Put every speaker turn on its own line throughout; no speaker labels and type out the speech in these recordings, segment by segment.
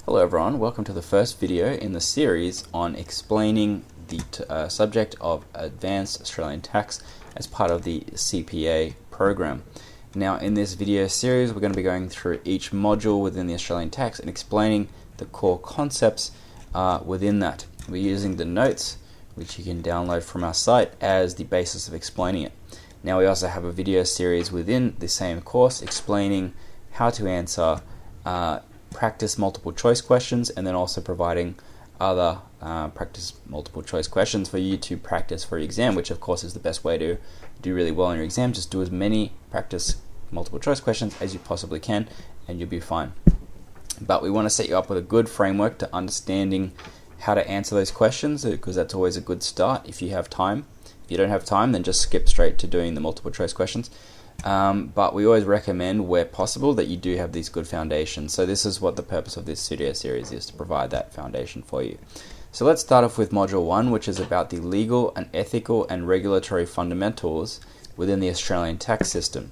Hello everyone, welcome to the first video in the series on explaining the subject of Advanced Australian Tax as part of the CPA program. Now in this video series we're going to be going through each module within the Australian Tax and explaining the core concepts within that. We're using the notes which you can download from our site as the basis of explaining it. Now we also have a video series within the same course explaining how to answer practice multiple choice questions, and then also providing other practice multiple choice questions for you to practice for your exam, which of course is the best way to do really well in your exam. Just do as many practice multiple choice questions as you possibly can and you'll be fine. But we want to set you up with a good framework to understanding how to answer those questions, because that's always a good start if you have time. If you don't have time, then just skip straight to doing the multiple choice questions. But we always recommend, where possible, that you do have these good foundations. So this is what the purpose of this video series is, to provide that foundation for you. So let's start off with Module 1, which is about the legal and ethical and regulatory fundamentals within the Australian tax system.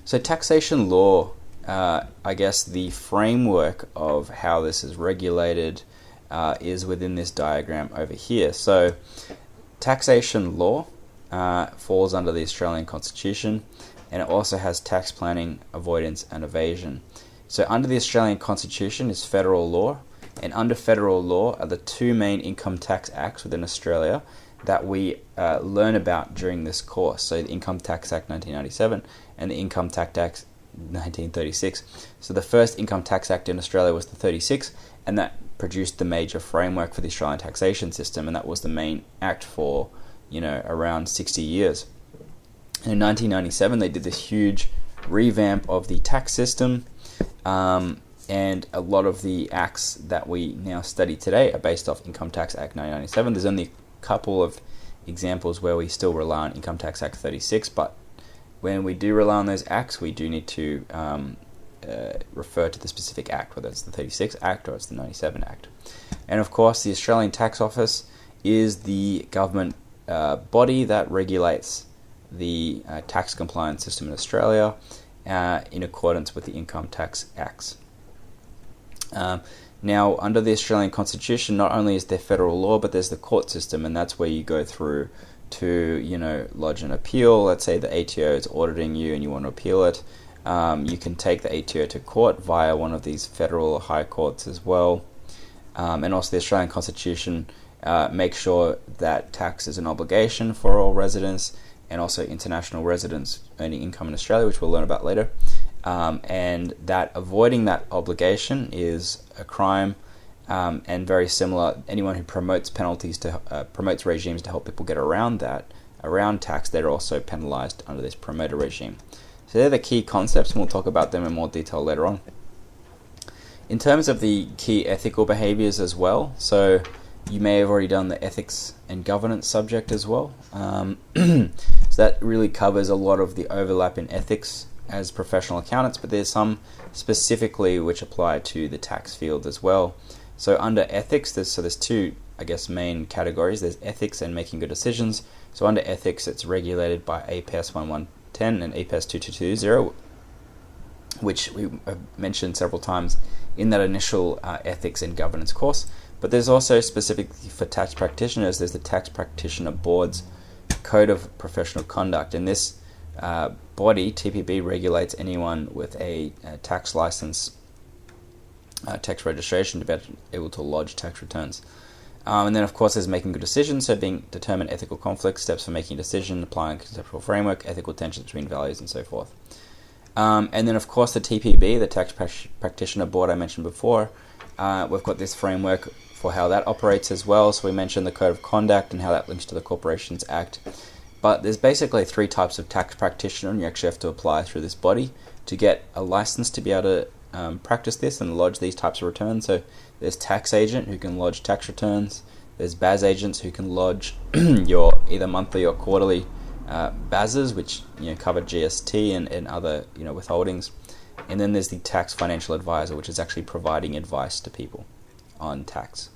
So taxation law, I guess the framework of how this is regulated is within this diagram over here. So taxation law falls under the Australian Constitution, and it also has tax planning, avoidance and evasion. So under the Australian Constitution is federal law, and under federal law are the two main income tax acts within Australia that we learn about during this course. So the Income Tax Act 1997 and the Income Tax Act 1936. So the first Income Tax Act in Australia was the 36, and that produced the major framework for the Australian taxation system, and that was the main act for around 60 years. In 1997 they did this huge revamp of the tax system, and a lot of the acts that we now study today are based off Income Tax Act 1997. There's only a couple of examples where we still rely on Income Tax Act 36, but when we do rely on those acts we do need to refer to the specific act, whether it's the 36 Act or it's the 97 Act. And of course the Australian Tax Office is the government body that regulates the tax compliance system in Australia in accordance with the Income Tax Acts. Now, under the Australian Constitution, not only is there federal law, but there's the court system, and that's where you go through to lodge an appeal. Let's say the ATO is auditing you and you want to appeal it. You can take the ATO to court via one of these federal high courts as well. And also the Australian Constitution make sure that tax is an obligation for all residents, and also international residents earning income in Australia, which we'll learn about later, and that avoiding that obligation is a crime, and very similar, anyone who promotes penalties to promotes regimes to help people get around tax, they're also penalized under this promoter regime. So they're the key concepts, and we'll talk about them in more detail later on. In terms of the key ethical behaviors as well, so you may have already done the ethics and governance subject as well. So that really covers a lot of the overlap in ethics as professional accountants, but there's some specifically which apply to the tax field as well. So under ethics, there's two, I guess, main categories. There's ethics and making good decisions. So under ethics, it's regulated by APS 1110 and APS 2220, which we have mentioned several times in that initial ethics and governance course. But there's also, specifically for tax practitioners, there's the Tax Practitioner Board's Code of Professional Conduct. And this body, TPB, regulates anyone with a tax license, tax registration, to be able to lodge tax returns. And then, of course, there's making good decisions, so being determined ethical conflicts, steps for making a decision, applying a conceptual framework, ethical tensions between values, and so forth. And then, of course, the TPB, the Tax Practitioner Board I mentioned before, we've got this framework for how that operates as well. So we mentioned the Code of Conduct and how that links to the Corporations Act. But there's basically three types of tax practitioner, and you actually have to apply through this body to get a license to be able to practice this and lodge these types of returns. So there's tax agent, who can lodge tax returns. There's BAS agents, who can lodge your either monthly or quarterly BASs, which cover GST and other withholdings. And then there's the tax financial advisor, which is actually providing advice to people on tax.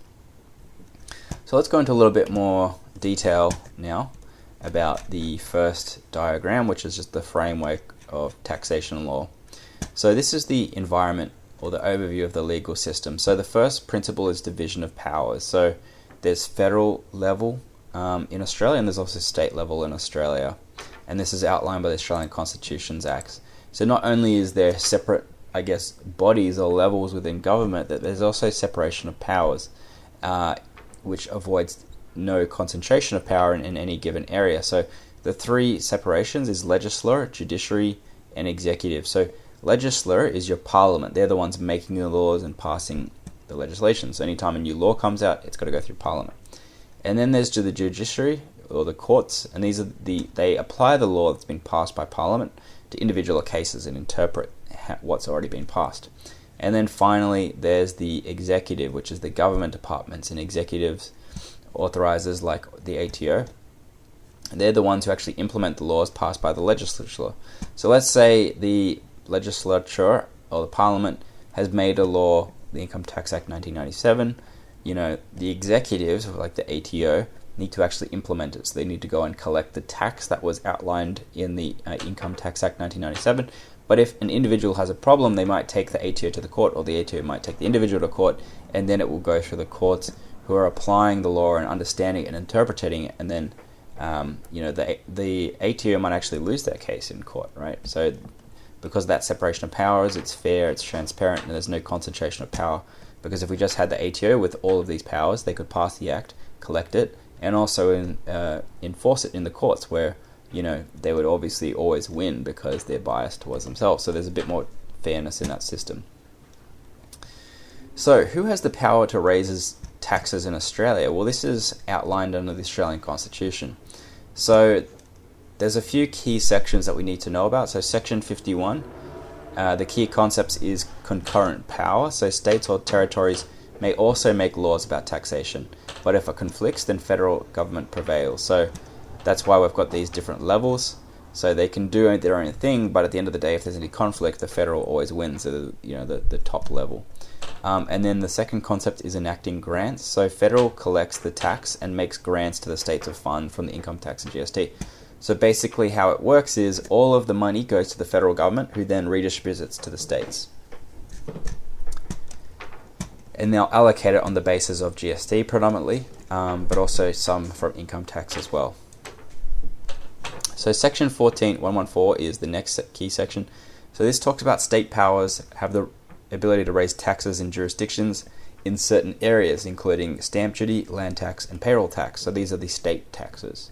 So let's go into a little bit more detail now about the first diagram, which is just the framework of taxation law. So this is the environment or the overview of the legal system. So the first principle is division of powers. So there's federal level in Australia, and there's also state level in Australia. And this is outlined by the Australian Constitutions Acts. So not only is there separate, I guess, bodies or levels within government, that there's also separation of powers, which avoids no concentration of power in any given area. So the three separations is legislature, judiciary, and executive. So legislature is your parliament. They're the ones making the laws and passing the legislation. So anytime a new law comes out, it's got to go through parliament. And then there's the judiciary, or the courts, and these are they apply the law that's been passed by parliament to individual cases and interpret what's already been passed. And then finally there's the executive, which is the government departments and executives, authorizers like the ATO. They're the ones who actually implement the laws passed by the legislature. So let's say the legislature or the parliament has made a law, the Income Tax Act 1997. The executives, like the ATO, need to actually implement it. So they need to go and collect the tax that was outlined in the Income Tax Act 1997. But if an individual has a problem, they might take the ATO to the court, or the ATO might take the individual to court, and then it will go through the courts who are applying the law and understanding it and interpreting it, and then the ATO might actually lose that case in court, right? So because of that separation of powers, it's fair, it's transparent, and there's no concentration of power. Because if we just had the ATO with all of these powers, they could pass the act, collect it, and also enforce it in the courts, where they would obviously always win because they're biased towards themselves. So there's a bit more fairness in that system. So who has the power to raise taxes in Australia? Well, this is outlined under the Australian Constitution. So there's a few key sections that we need to know about. So section 51, the key concepts is concurrent power. So states or territories may also make laws about taxation, but if it conflicts, then federal government prevails. So that's why we've got these different levels. So they can do their own thing, but at the end of the day, if there's any conflict, the federal always wins at the top level. And then the second concept is enacting grants. So federal collects the tax and makes grants to the states of fund from the income tax and GST. So basically how it works is all of the money goes to the federal government, who then redistributes it to the states. And they'll allocate it on the basis of GST predominantly, but also some from income tax as well. So section 14.114 is the next key section. So this talks about state powers have the ability to raise taxes in jurisdictions in certain areas, including stamp duty, land tax, and payroll tax. So these are the state taxes,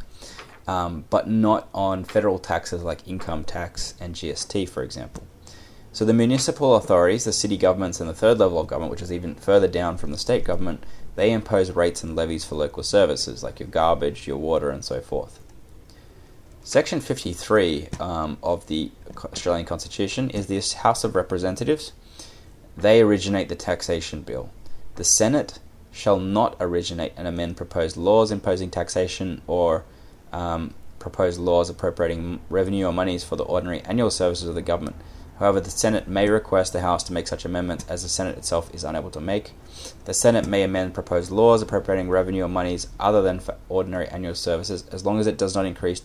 but not on federal taxes like income tax and GST, for example. So the municipal authorities, the city governments, and the third level of government, which is even further down from the state government, they impose rates and levies for local services like your garbage, your water, and so forth. Section 53 of the Australian Constitution is the House of Representatives. They originate the taxation bill. The Senate shall not originate and amend proposed laws imposing taxation or proposed laws appropriating revenue or monies for the ordinary annual services of the government. However, the Senate may request the House to make such amendments as the Senate itself is unable to make. The Senate may amend proposed laws appropriating revenue or monies other than for ordinary annual services, as long as it does not increase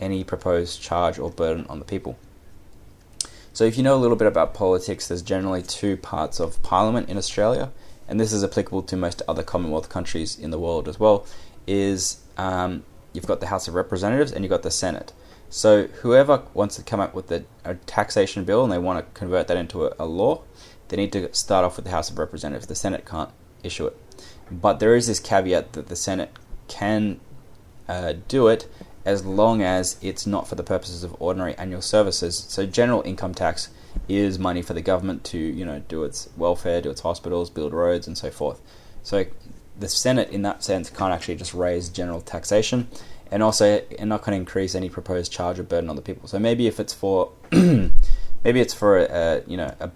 any proposed charge or burden on the people. So if you know a little bit about politics, there's generally two parts of Parliament in Australia, and this is applicable to most other Commonwealth countries in the world as well, is you've got the House of Representatives and you've got the Senate. So whoever wants to come up with a taxation bill and they want to convert that into a law, they need to start off with the House of Representatives. The Senate can't issue it. But there is this caveat that the Senate can do it as long as it's not for the purposes of ordinary annual services. So general income tax is money for the government to, do its welfare, do its hospitals, build roads, and so forth. So the Senate, in that sense, can't actually just raise general taxation, and also not going to increase any proposed charge or burden on the people. So maybe if it's for a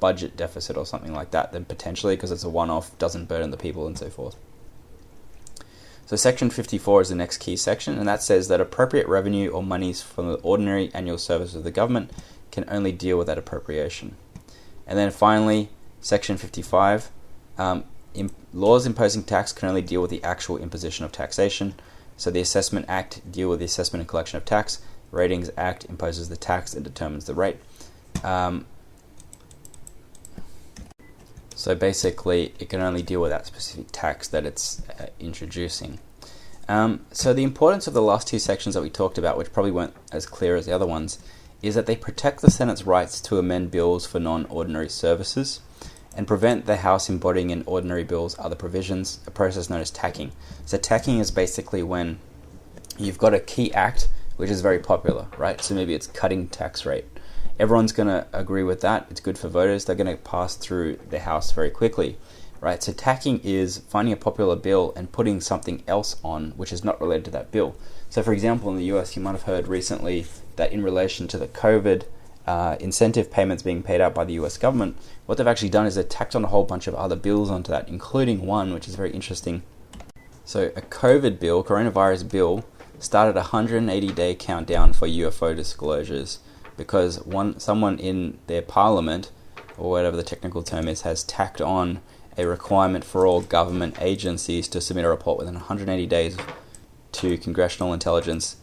budget deficit or something like that, then potentially, because it's a one-off, doesn't burden the people and so forth. So section 54 is the next key section, and that says that appropriate revenue or monies from the ordinary annual service of the government can only deal with that appropriation. And then finally, section 55, laws imposing tax can only deal with the actual imposition of taxation. So the Assessment Act deal with the assessment and collection of tax. Ratings Act imposes the tax and determines the rate. So basically, it can only deal with that specific tax that it's introducing. So the importance of the last two sections that we talked about, which probably weren't as clear as the other ones, is that they protect the Senate's rights to amend bills for non-ordinary services and prevent the House embodying in ordinary bills other provisions, a process known as tacking. So tacking is basically when you've got a key act which is very popular, right? So maybe it's cutting tax rate. Everyone's going to agree with that. It's good for voters. They're going to pass through the House very quickly, right? So tacking is finding a popular bill and putting something else on which is not related to that bill. So for example, in the US, you might have heard recently that in relation to the COVID incentive payments being paid out by the US government, what they've actually done is they've tacked on a whole bunch of other bills onto that, including one which is very interesting. So a COVID bill, coronavirus bill, started a 180-day countdown for UFO disclosures because someone in their parliament, or whatever the technical term is, has tacked on a requirement for all government agencies to submit a report within 180 days to congressional intelligence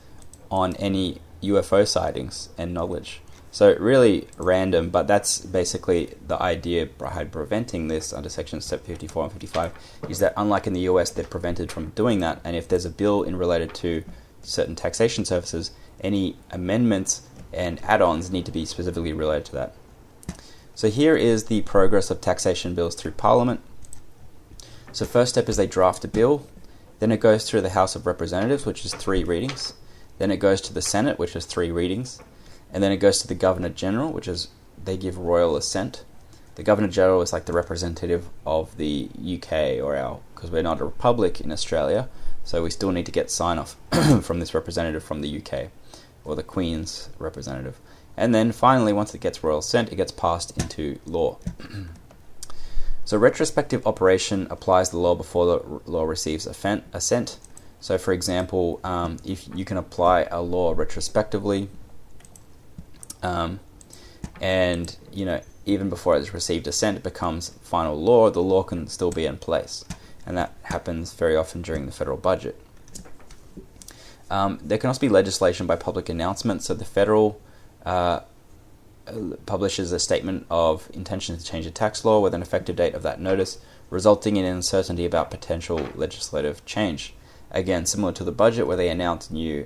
on any UFO sightings and knowledge. So really random, but that's basically the idea behind preventing this under sections 54 and 55, is that unlike in the US, they're prevented from doing that, and if there's a bill related to certain taxation services, any amendments and add-ons need to be specifically related to that. So here is the progress of taxation bills through Parliament. So first step is they draft a bill, then it goes through the House of Representatives, which is 3 readings, then it goes to the Senate, which is 3 readings, and then it goes to the Governor-General, which is, they give royal assent. The Governor-General is like the representative of the UK, because we're not a republic in Australia, so we still need to get sign-off from this representative from the UK, or the Queen's representative. And then finally, once it gets royal assent, it gets passed into law. So retrospective operation applies the law before the law receives assent. So for example, if you can apply a law retrospectively, and even before it's received assent, it becomes final law, the law can still be in place. And that happens very often during the federal budget. There can also be legislation by public announcement. So the federal publishes a statement of intention to change a tax law with an effective date of that notice, resulting in uncertainty about potential legislative change. Again, similar to the budget, where they announce new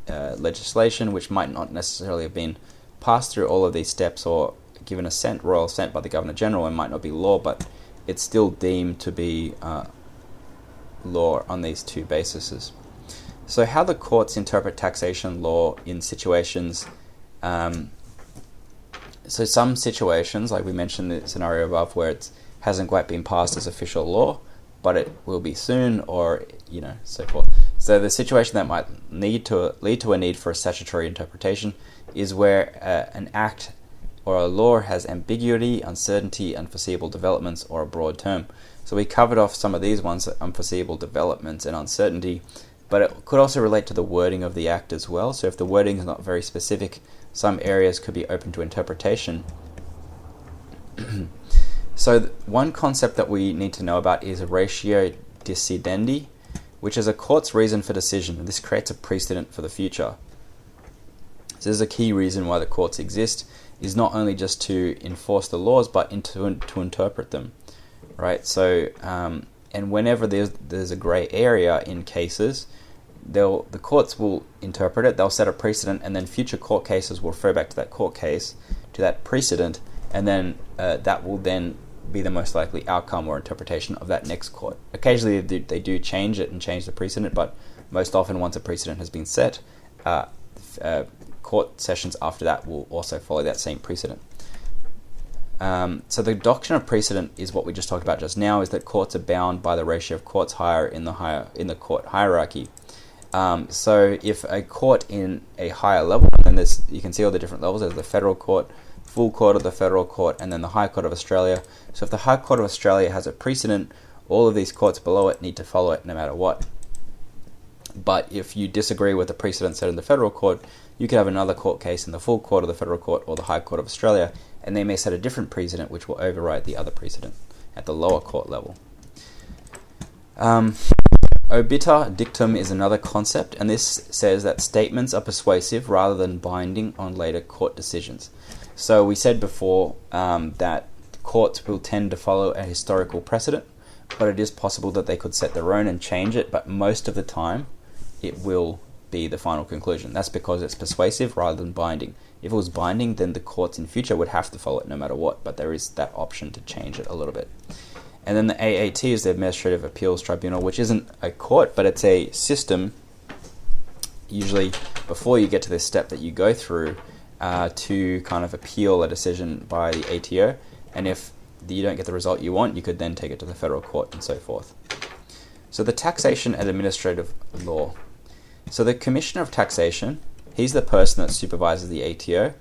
legislation, which might not necessarily have been passed through all of these steps or given royal assent by the Governor-General, and might not be law, but it's still deemed to be law on these two bases. So how the courts interpret taxation law in situations, so some situations, like we mentioned the scenario above, where it hasn't quite been passed as official law, but it will be soon, or so forth. So the situation that might lead to a need for a statutory interpretation is where an act or a law has ambiguity, uncertainty, unforeseeable developments, or a broad term. So we covered off some of these ones, unforeseeable developments and uncertainty, but it could also relate to the wording of the act as well. So if the wording is not very specific, some areas could be open to interpretation. So one concept that we need to know about is ratio decidendi, which is a court's reason for decision. This creates a precedent for the future. So this is a key reason why the courts exist, is not only just to enforce the laws, but to interpret them, right? So, and whenever there's a grey area in cases, the courts will interpret it, they'll set a precedent, and then future court cases will refer back to that court case, to that precedent, and then that will then be the most likely outcome or interpretation of that next court. Occasionally they do change it and change the precedent, but most often once a precedent has been set, court sessions after that will also follow that same precedent. So the doctrine of precedent is what we just talked about just now, is that courts are bound by the ratio of courts higher in the court hierarchy. So if a court in a higher level, and you can see all the different levels, there's the federal court, full court of the federal court, and then the High Court of Australia. So if the High Court of Australia has a precedent, all of these courts below it need to follow it no matter what. But if you disagree with the precedent set in the federal court, you could have another court case in the full court of the federal court or the High Court of Australia, and they may set a different precedent which will override the other precedent at the lower court level. Obiter dictum is another concept, and this says that statements are persuasive rather than binding on later court decisions. So we said before that courts will tend to follow a historical precedent, but it is possible that they could set their own and change it, but most of the time it will be the final conclusion. That's because it's persuasive rather than binding. If it was binding, then the courts in future would have to follow it no matter what, but there is that option to change it a little bit. And then the AAT is the Administrative Appeals Tribunal, which isn't a court, but it's a system, usually before you get to this step that you go through to kind of appeal a decision by the ATO, and if you don't get the result you want, you could then take it to the federal court and so forth. So the Taxation and Administrative Law. So the Commissioner of Taxation, he's the person that supervises the ATO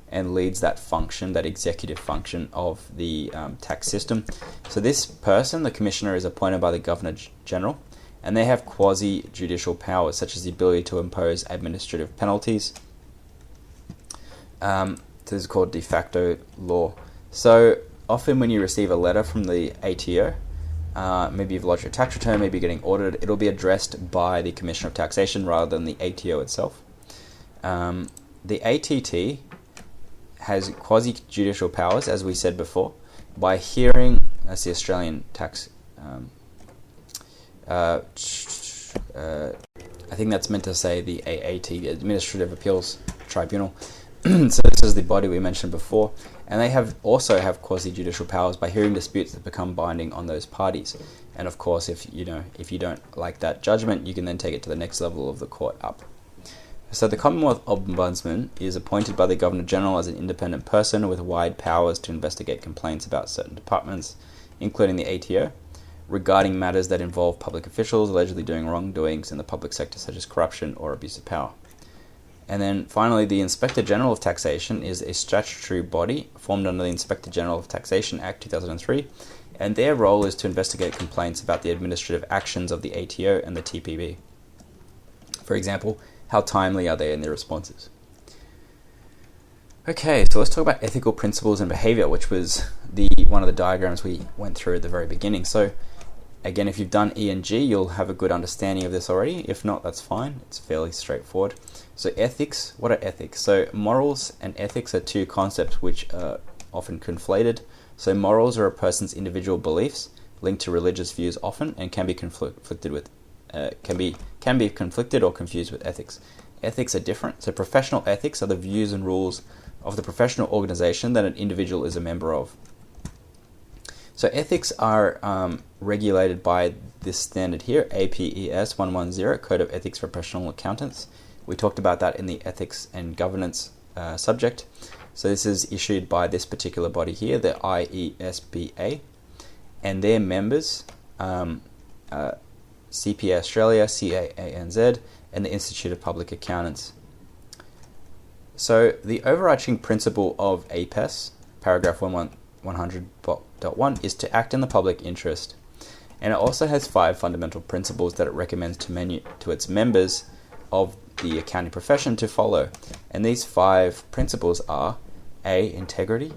and leads that function, that executive function of the tax system. So this person, the Commissioner, is appointed by the Governor General, and they have quasi-judicial powers, such as the ability to impose administrative penalties. This is called de facto law. So often when you receive a letter from the ATO, maybe you've lodged your tax return, maybe you're getting audited, it'll be addressed by the Commissioner of Taxation rather than the ATO itself. The ATT has quasi-judicial powers, as we said before, by hearing, that's the Australian tax, I think that's meant to say the AAT, Administrative Appeals Tribunal. So this is the body we mentioned before, and they also have quasi-judicial powers by hearing disputes that become binding on those parties. And of course, if you don't like that judgment, you can then take it to the next level of the court up. So the Commonwealth Ombudsman is appointed by the Governor General as an independent person with wide powers to investigate complaints about certain departments, including the ATO, regarding matters that involve public officials allegedly doing wrongdoings in the public sector, such as corruption or abuse of power. And then finally, the Inspector General of Taxation is a statutory body formed under the Inspector General of Taxation Act 2003, and their role is to investigate complaints about the administrative actions of the ATO and the TPB. For example, how timely are they in their responses? Okay, so let's talk about ethical principles and behavior, which was one of the diagrams we went through at the very beginning. So again, if you've done E and G, you'll have a good understanding of this already. If not, that's fine. It's fairly straightforward. So ethics, what are ethics? So morals and ethics are two concepts which are often conflated. So morals are a person's individual beliefs linked to religious views often, and can be conflicted or confused with ethics. Ethics are different. So professional ethics are the views and rules of the professional organization that an individual is a member of. So ethics are regulated by this standard here, APES 110, Code of Ethics for Professional Accountants. We talked about that in the Ethics and Governance subject. So this is issued by this particular body here, the IESBA, and their members, CPA Australia, CAANZ, and the Institute of Public Accountants. So the overarching principle of APES, paragraph 100.1, is to act in the public interest. And it also has 5 fundamental principles that it recommends to its members of the accounting profession to follow. And these 5 principles are A, integrity,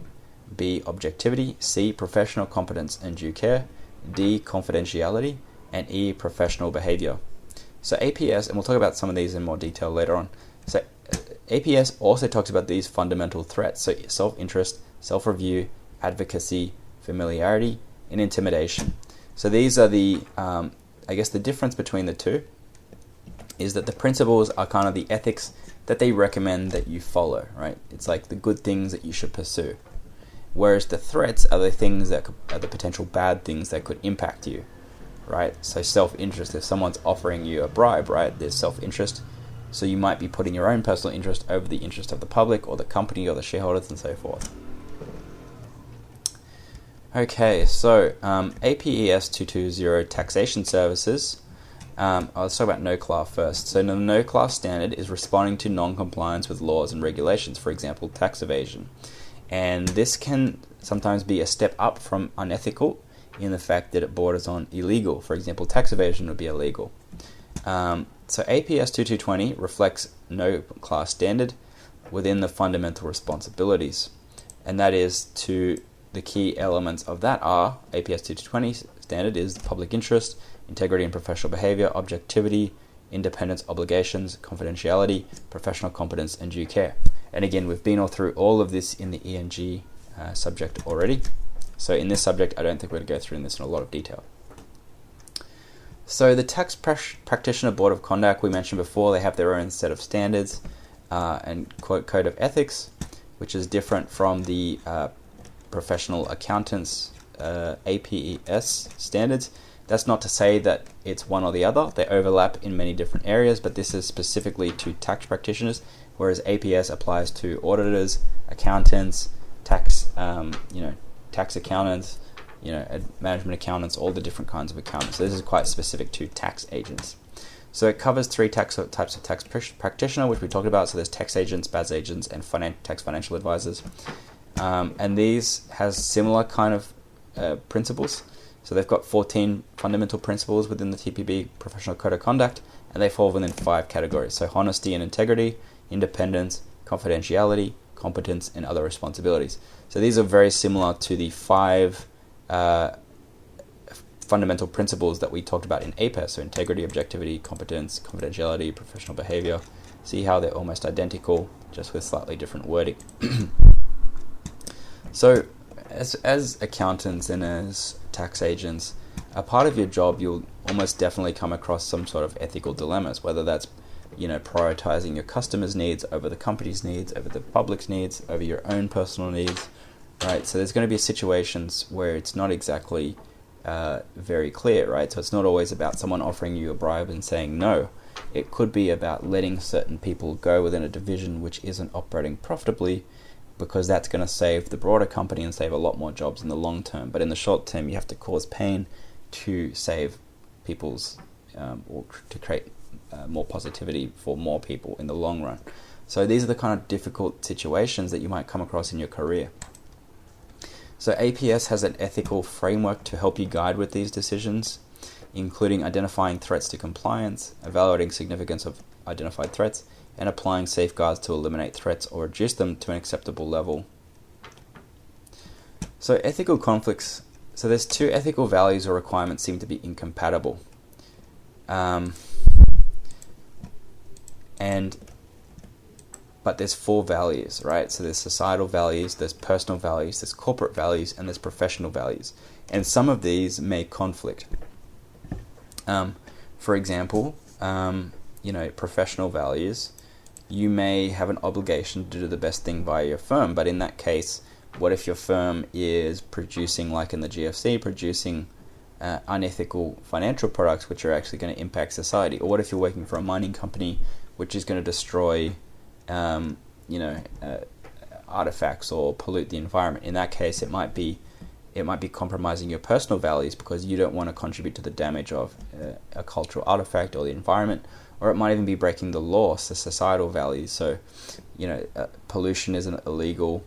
B, objectivity, C, professional competence and due care, D, confidentiality, and E, professional behavior. So APS, and we'll talk about some of these in more detail later on. So APS also talks about these fundamental threats. So self-interest, self-review, advocacy, familiarity, and intimidation. So these are the, the difference between the two is that the principles are kind of the ethics that they recommend that you follow, right? It's like the good things that you should pursue. Whereas the threats are the things that are the potential bad things that could impact you, right? So self-interest, if someone's offering you a bribe, right, there's self-interest. So you might be putting your own personal interest over the interest of the public or the company or the shareholders and so forth. Okay, so APES 220 taxation services. Let's talk about no-class first. So the no-class standard is responding to non-compliance with laws and regulations, for example, tax evasion. And this can sometimes be a step up from unethical in the fact that it borders on illegal. For example, tax evasion would be illegal. So APS 2220 reflects no-class standard within the fundamental responsibilities. And that is the key elements of that are APS 2220 standard is the public interest, integrity and professional behavior, objectivity, independence, obligations, confidentiality, professional competence, and due care. And again, we've been all through all of this in the E&G subject already. So in this subject, I don't think we're going to go through this in a lot of detail. So the Tax Practitioner Board of Conduct, we mentioned before, they have their own set of standards and code of ethics, which is different from the Professional Accountants APES standards. That's not to say that it's one or the other. They overlap in many different areas, but this is specifically to tax practitioners, whereas APS applies to auditors, accountants, tax accountants, management accountants, all the different kinds of accountants. So this is quite specific to tax agents. So it covers three types of tax practitioner, which we talked about. So there's tax agents, BAS agents, and tax financial advisors. And these has similar kind of principles. So they've got 14 fundamental principles within the TPB Professional Code of Conduct, and they fall within 5 categories. So honesty and integrity, independence, confidentiality, competence, and other responsibilities. So these are very similar to the 5 fundamental principles that we talked about in APES. So integrity, objectivity, competence, confidentiality, professional behavior. See how they're almost identical, just with slightly different wording. So as accountants and as tax agents, a part of your job, you'll almost definitely come across some sort of ethical dilemmas, whether that's prioritizing your customers' needs over the company's needs, over the public's needs, over your own personal needs, right? So there's going to be situations where it's not exactly very clear, right? So it's not always about someone offering you a bribe and saying no. It could be about letting certain people go within a division which isn't operating profitably, because that's going to save the broader company and save a lot more jobs in the long term. But in the short term, you have to cause pain to save people's or to create more positivity for more people in the long run. So these are the kind of difficult situations that you might come across in your career. So APS has an ethical framework to help you guide with these decisions, including identifying threats to compliance, evaluating significance of identified threats, and applying safeguards to eliminate threats or reduce them to an acceptable level. So ethical conflicts, so there's 2 ethical values or requirements seem to be incompatible. But there's 4 values, right? So there's societal values, there's personal values, there's corporate values, and there's professional values. And some of these may conflict. For example, professional values, you may have an obligation to do the best thing by your firm, but in that case, what if your firm is producing, like in the GFC, producing unethical financial products which are actually going to impact society? Or what if you're working for a mining company which is going to destroy artifacts or pollute the environment? In that case, it might be compromising your personal values because you don't want to contribute to the damage of a cultural artifact or the environment, or it might even be breaking the law, so societal values. So, pollution isn't illegal,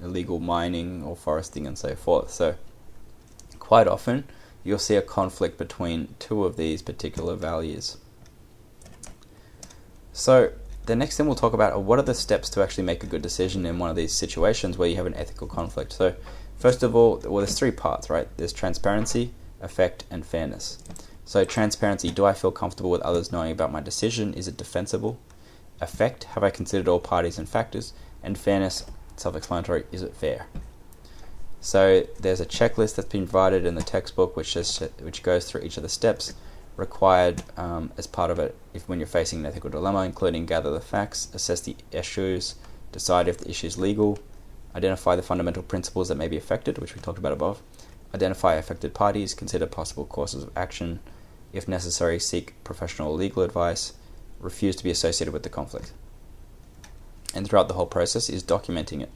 illegal mining or foresting and so forth. So, quite often, you'll see a conflict between 2 of these particular values. So, the next thing we'll talk about are what are the steps to actually make a good decision in one of these situations where you have an ethical conflict. So, first of all, there's 3 parts, right? There's transparency, effect, and fairness. So transparency, do I feel comfortable with others knowing about my decision? Is it defensible? Effect, have I considered all parties and factors? And fairness, self-explanatory, is it fair? So there's a checklist that's been provided in the textbook which goes through each of the steps required as part of it when you're facing an ethical dilemma, including gather the facts, assess the issues, decide if the issue is legal, identify the fundamental principles that may be affected, which we talked about above, identify affected parties, consider possible courses of action, if necessary, seek professional or legal advice, refuse to be associated with the conflict. And throughout the whole process is documenting it.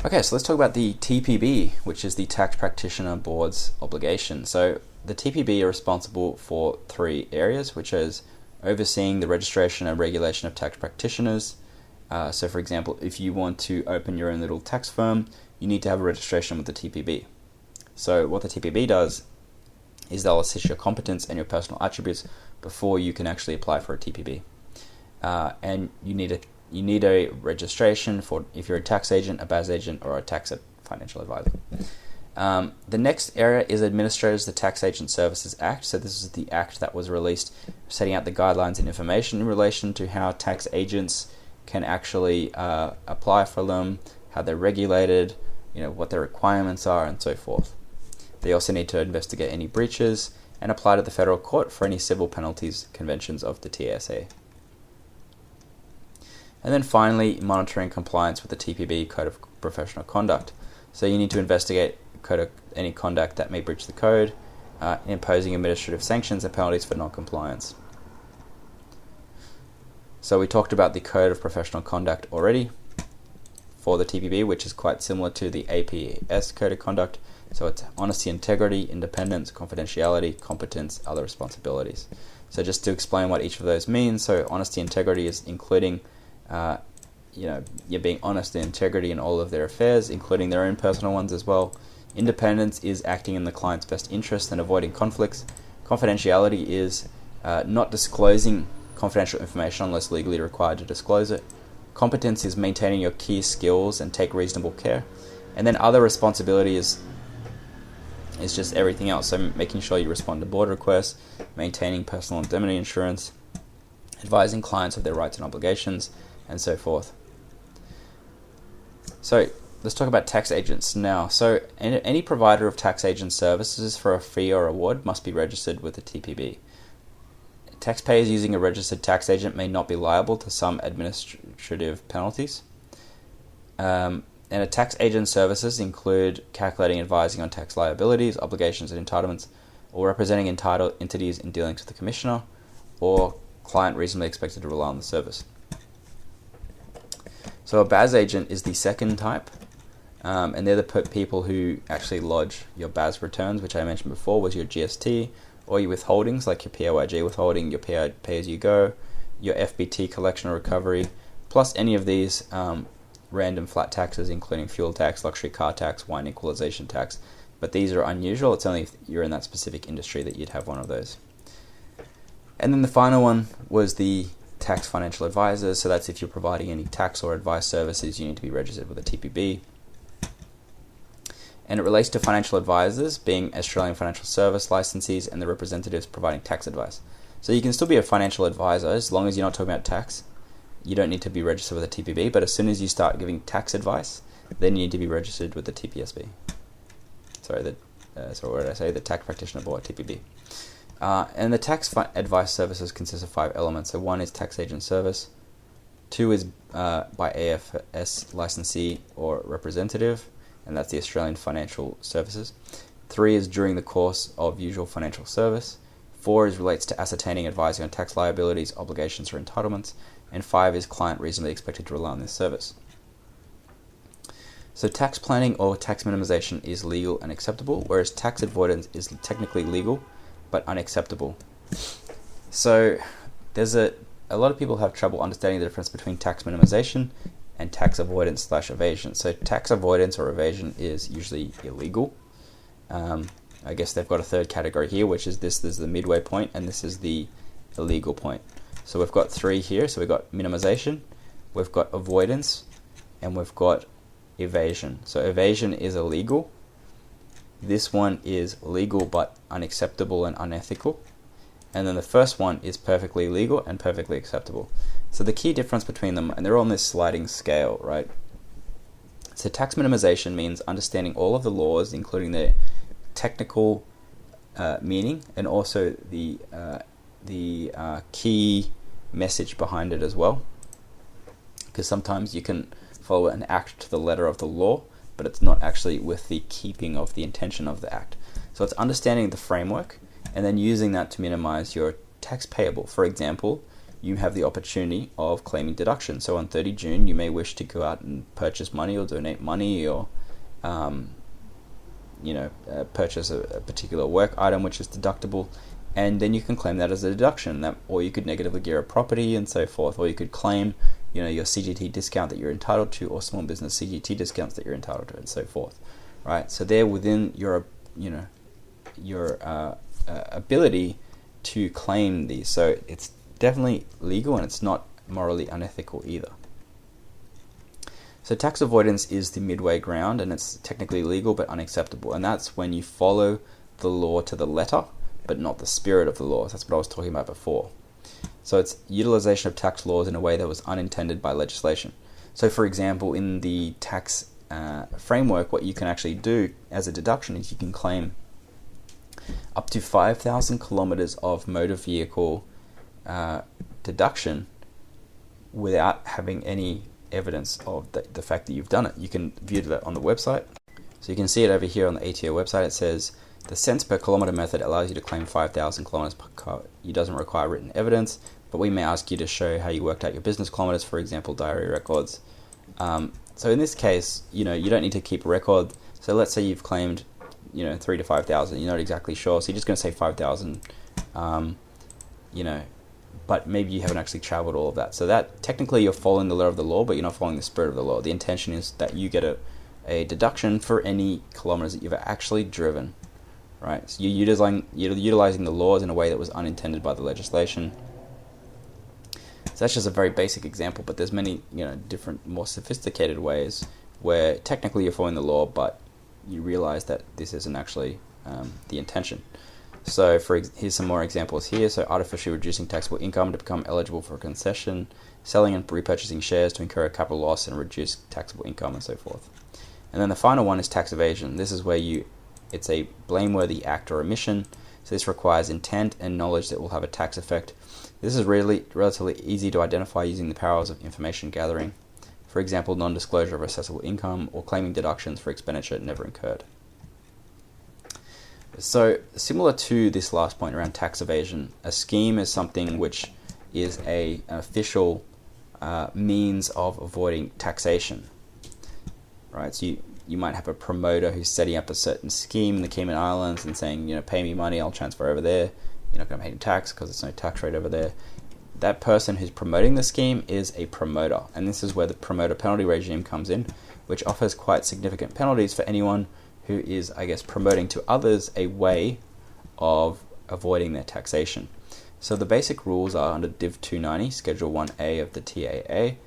Okay, so let's talk about the TPB, which is the Tax Practitioner Board's obligation. So the TPB are responsible for 3 areas, which is overseeing the registration and regulation of tax practitioners. So for example, if you want to open your own little tax firm, you need to have a registration with the TPB. So what the TPB does is they'll assess your competence and your personal attributes before you can actually apply for a TPB. And you need a registration for if you're a tax agent, a BAS agent, or a tax financial advisor. The next area is Administrators the Tax Agent Services Act. So this is the act that was released setting out the guidelines and information in relation to how tax agents can actually apply for them, how they're regulated, what their requirements are, and so forth. They also need to investigate any breaches and apply to the federal court for any civil penalties conventions of the TSA. And then finally, monitoring compliance with the TPB Code of Professional Conduct. So you need to investigate any conduct that may breach the code, imposing administrative sanctions and penalties for non-compliance. So we talked about the Code of Professional Conduct already for the TPB, which is quite similar to the APS Code of Conduct. So it's honesty, integrity, independence, confidentiality, competence, other responsibilities. So just to explain what each of those means, so honesty, integrity is including you're being honest and integrity in all of their affairs, including their own personal ones as well. Independence is acting in the client's best interest and avoiding conflicts. Confidentiality is not disclosing confidential information unless legally required to disclose it. Competence is maintaining your key skills and take reasonable care. And then other responsibility is just everything else. So making sure you respond to board requests, maintaining personal indemnity insurance, advising clients of their rights and obligations, and so forth. So let's talk about tax agents now. So any provider of tax agent services for a fee or award must be registered with the TPB. Taxpayers using a registered tax agent may not be liable to some administrative penalties. And a tax agent services include calculating and advising on tax liabilities, obligations, and entitlements, or representing entitled entities in dealings with the commissioner, or client reasonably expected to rely on the service. So a BAS agent is the second type, and they're the people who actually lodge your BAS returns, which I mentioned before was your GST, or your withholdings like your PAYG withholding, your pay-as-you-go, your FBT collection or recovery, plus any of these random flat taxes, including fuel tax, luxury car tax, wine equalization tax. But these are unusual. It's only if you're in that specific industry that you'd have one of those. And then the final one was the tax financial advisors. So that's if you're providing any tax or advice services, you need to be registered with a TPB. And it relates to financial advisors being Australian Financial Service licensees and the representatives providing tax advice. So you can still be a financial advisor as long as you're not talking about tax. You don't need to be registered with a TPB, but as soon as you start giving tax advice, then you need to be registered with the TPSB. The Tax Practitioner Board, TPB. And the tax advice services consist of 5 elements. So 1 is tax agent service, 2 is by AFS licensee or representative, and that's the Australian Financial Services. 3 is during the course of usual financial service. 4 is relates to ascertaining, advising on tax liabilities, obligations, or entitlements. And 5 is client reasonably expected to rely on this service. So tax planning or tax minimization is legal and acceptable, whereas tax avoidance is technically legal but unacceptable. So there's a lot of people have trouble understanding the difference between tax minimization and tax avoidance/evasion. So tax avoidance or evasion is usually illegal. I guess they've got a third category here, which is this is the midway point, and this is the illegal point. So we've got 3 here. So we've got minimization, we've got avoidance, and we've got evasion. So evasion is illegal. This one is legal but unacceptable and unethical. And then the first one is perfectly legal and perfectly acceptable. So the key difference between them, and they're on this sliding scale, right? So tax minimization means understanding all of the laws, including their technical meaning and also the key message behind it as well. Because sometimes you can follow an act to the letter of the law, but it's not actually with the keeping of the intention of the act. So it's understanding the framework and then using that to minimize your tax payable. For example, you have the opportunity of claiming deduction. So on 30 June, you may wish to go out and purchase money or donate money or purchase a particular work item which is deductible, and then you can claim that as a deduction. Or you could negatively gear a property and so forth, or you could claim your CGT discount that you're entitled to, or small business CGT discounts that you're entitled to, and so forth, right? So they're within your ability to claim these. So it's definitely legal and it's not morally unethical either. So tax avoidance is the midway ground, and it's technically legal but unacceptable, and that's when you follow the law to the letter but not the spirit of the law. That's what I was talking about before. So it's utilization of tax laws in a way that was unintended by legislation. So for example, in the tax framework, what you can actually do as a deduction is you can claim up to 5,000 kilometers of motor vehicle deduction without having any evidence of the fact that you've done it. You can view that on the website. So you can see it over here on the ATO website. It says the cents per kilometer method allows you to claim 5,000 kilometers per car. It doesn't require written evidence, but we may ask you to show how you worked out your business kilometers, for example, diary records. So in this case, you don't need to keep a record. So let's say you've claimed, 3 to 5,000. You're not exactly sure, so you're just going to say 5,000. But maybe you haven't actually traveled all of that. So that technically you're following the letter of the law, but you're not following the spirit of the law. The intention is that you get a deduction for any kilometers that you've actually driven, right? So you're utilizing the laws in a way that was unintended by the legislation. So that's just a very basic example, but there's many different, more sophisticated ways where technically you're following the law, but you realize that this isn't actually the intention. So here's some more examples here. So artificially reducing taxable income to become eligible for a concession, selling and repurchasing shares to incur a capital loss and reduce taxable income, and so forth. And then the final one is tax evasion. This is where it's a blameworthy act or omission. So this requires intent and knowledge that will have a tax effect. This is really relatively easy to identify using the powers of information gathering. For example, non-disclosure of assessable income or claiming deductions for expenditure never incurred. So similar to this last point around tax evasion, a scheme is something which is an official means of avoiding taxation. Right, so you might have a promoter who's setting up a certain scheme in the Cayman Islands and saying, pay me money, I'll transfer over there. You're not going to pay him tax because there's no tax rate over there. That person who's promoting the scheme is a promoter, and this is where the promoter penalty regime comes in, which offers quite significant penalties for anyone who is, promoting to others a way of avoiding their taxation. So the basic rules are under Div 290, Schedule 1A of the TAA,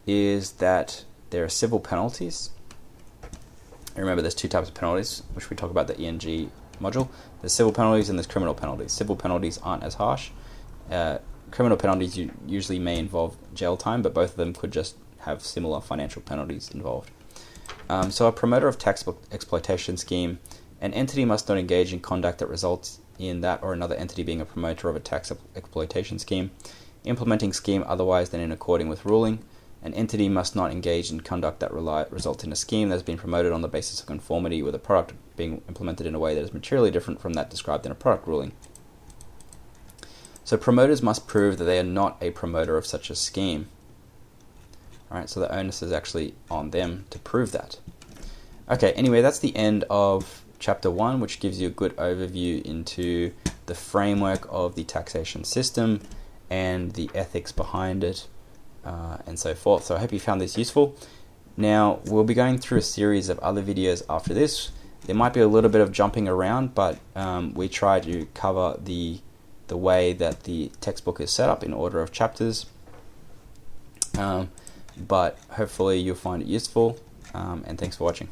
is that there are civil penalties. Remember, there's two types of penalties, which we talk about the ENG module. There's civil penalties and there's criminal penalties. Civil penalties aren't as harsh. Criminal penalties usually may involve jail time, but both of them could just have similar financial penalties involved. So a promoter of tax exploitation scheme, an entity must not engage in conduct that results in that or another entity being a promoter of a tax exploitation scheme, implementing scheme otherwise than in according with ruling. An entity must not engage in conduct that results in a scheme that has been promoted on the basis of conformity with a product being implemented in a way that is materially different from that described in a product ruling. So promoters must prove that they are not a promoter of such a scheme. Alright, so the onus is actually on them to prove that. Okay, anyway, that's the end of Chapter 1, which gives you a good overview into the framework of the taxation system and the ethics behind it. And so forth. So I hope you found this useful. Now we'll be going through a series of other videos after this. There might be a little bit of jumping around, but we try to cover the way that the textbook is set up in order of chapters. But hopefully you'll find it useful, and thanks for watching.